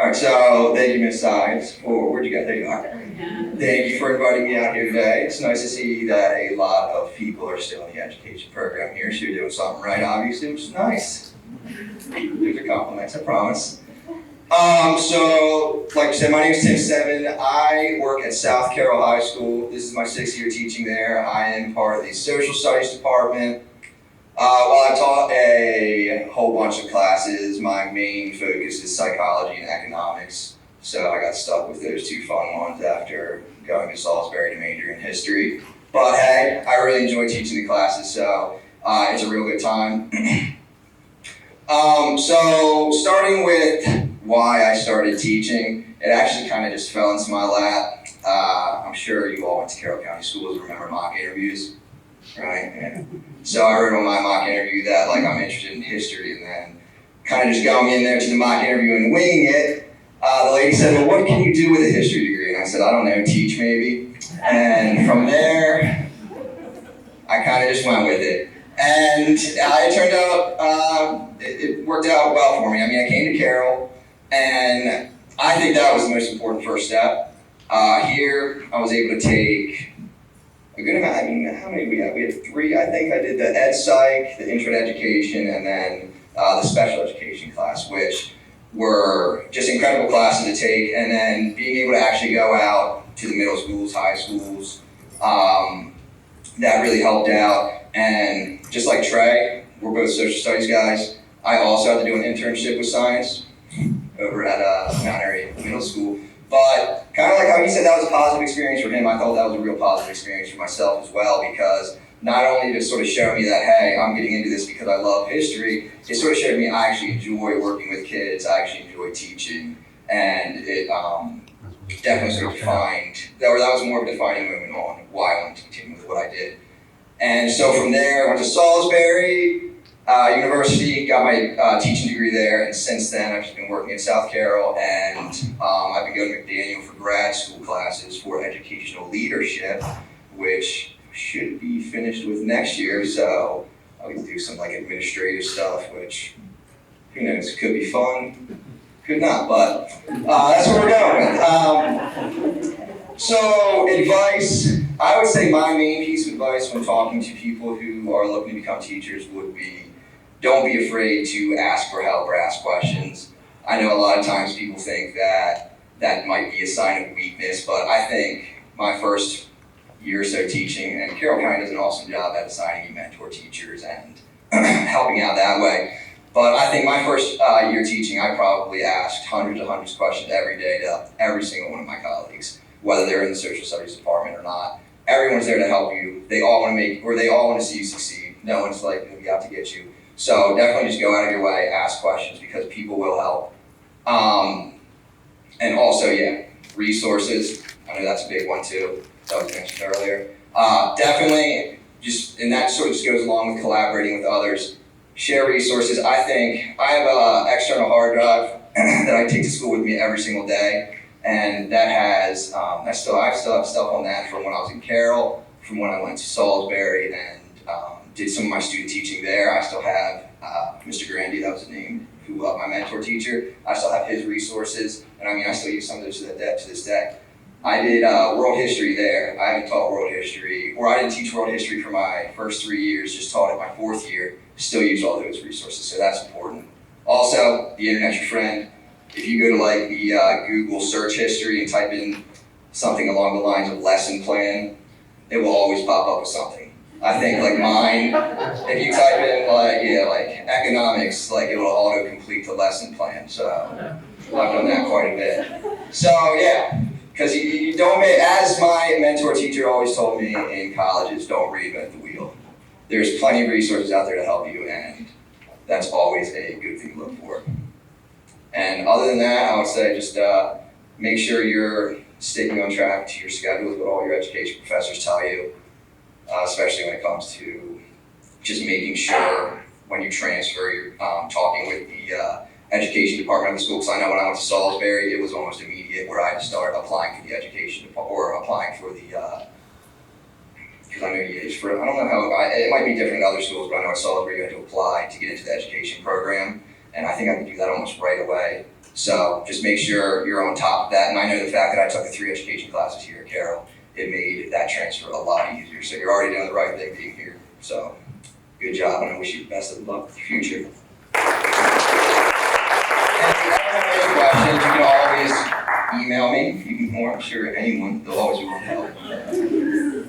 Alright, so thank you, Ms. Science, for, where'd you go? There you are. Thank you for inviting me out here today. It's nice to see that a lot of people are still in the education program here, so you're doing something right, obviously, which is nice. These are compliments, I promise. So, like I said, my name is Tim Steadman. I work at South Carroll High School. This is my 6th year teaching there. I am part of the social studies department. While I taught a whole bunch of classes, my main focus is psychology and economics. So I got stuck with those two fun ones after going to Salisbury to major in history. But hey, I really enjoy teaching the classes, so it's a real good time. So starting with why I started teaching, it actually kind of just fell into my lap. I'm sure you all went to Carroll County Schools, remember mock interviews, right? Yeah. So I wrote on my mock interview that like I'm interested in history, and then kind of just going in there to the mock interview and winging it. The lady said, well, what can you do with a history degree? And I said, I don't know, teach maybe. And from there, I kind of just went with it. And it turned out, it worked out well for me. I mean, I came to Carroll, and I think that was the most important first step. Here, I was able to take a good amount. I mean, how many did we have? We had 3. I think I did the Ed Psych, the Intro to Education, and then the Special Education class, which were just incredible classes to take. And then being able to actually go out to the middle schools, high schools, that really helped out. And just like Trey, we're both social studies guys. I also had to do an internship with science over at Mount Airy Middle School. But kind of like how he said that was a positive experience for him, I thought that was a real positive experience for myself as well, because not only did it sort of show me that, hey, I'm getting into this because I love history, it sort of showed me I actually enjoy working with kids, I actually enjoy teaching, and it definitely sort of defined, that was more of a defining moment on why I wanted to continue with what I did. And so from there, I went to Salisbury University, got my teaching degree there, and since then I've just been working at South Carroll, and I've been going to McDaniel for grad school classes for educational leadership, which should be finished with next year, so I'll get to do some like administrative stuff, which, who knows, could be fun, could not, but that's what we're going with. So advice, I would say my main piece of advice when talking to people who are looking to become teachers would be, don't be afraid to ask for help or ask questions. I know a lot of times people think that that might be a sign of weakness, but I think my first year or so teaching, and Carroll County does an awesome job at assigning mentor teachers and helping out that way. But I think my first year teaching, I probably asked hundreds of questions every day to every single one of my colleagues, whether they're in the social studies department or not. Everyone's there to help you. They all want to see you succeed. No one's like going to be out to get you. So definitely just go out of your way, ask questions, because people will help. And also, yeah, resources. I know that's a big one too, that was mentioned earlier. Definitely, and that sort of just goes along with collaborating with others. Share resources. I think I have an external hard drive that I take to school with me every single day, and that has, I still have stuff on that from when I was in Carroll, from when I went to Salisbury and did some of my student teaching there. I still have Mr. Grandy, that was his name, who my mentor teacher. I still have his resources, and I mean, I still use some of those to this day. I did world history there. I haven't taught world history, or I didn't teach world history for my first 3 years, just taught it my 4th year. Still use all those resources, so that's important. Also, the internet's your friend. If you go to like the Google search history and type in something along the lines of lesson plan, it will always pop up with something. I think like mine, if you type in like economics, like it will auto-complete the lesson plan. So I've done that quite a bit. So yeah, because you don't, as my mentor teacher always told me in colleges, don't reinvent the wheel. There's plenty of resources out there to help you, and that's always a good thing to look for. And other than that, I would say just make sure you're sticking on track to your schedule with what all your education professors tell you, especially when it comes to just making sure when you transfer, you're talking with the education department of the school. Because I know when I went to Salisbury, it was almost immediate where I had to start applying for the education or applying for the, because I know I don't know how, it might be different in other schools, but I know at Salisbury you had to apply to get into the education program. And I think I could do that almost right away. So just make sure you're on top of that. And I know the fact that I took the 3 education classes here at Carroll, it made that transfer a lot easier. So you're already doing the right thing being here. So good job, and I wish you the best of luck with your future. And if you ever have any questions, you can always email me. You can, or I'm sure anyone, they'll always be willing to help.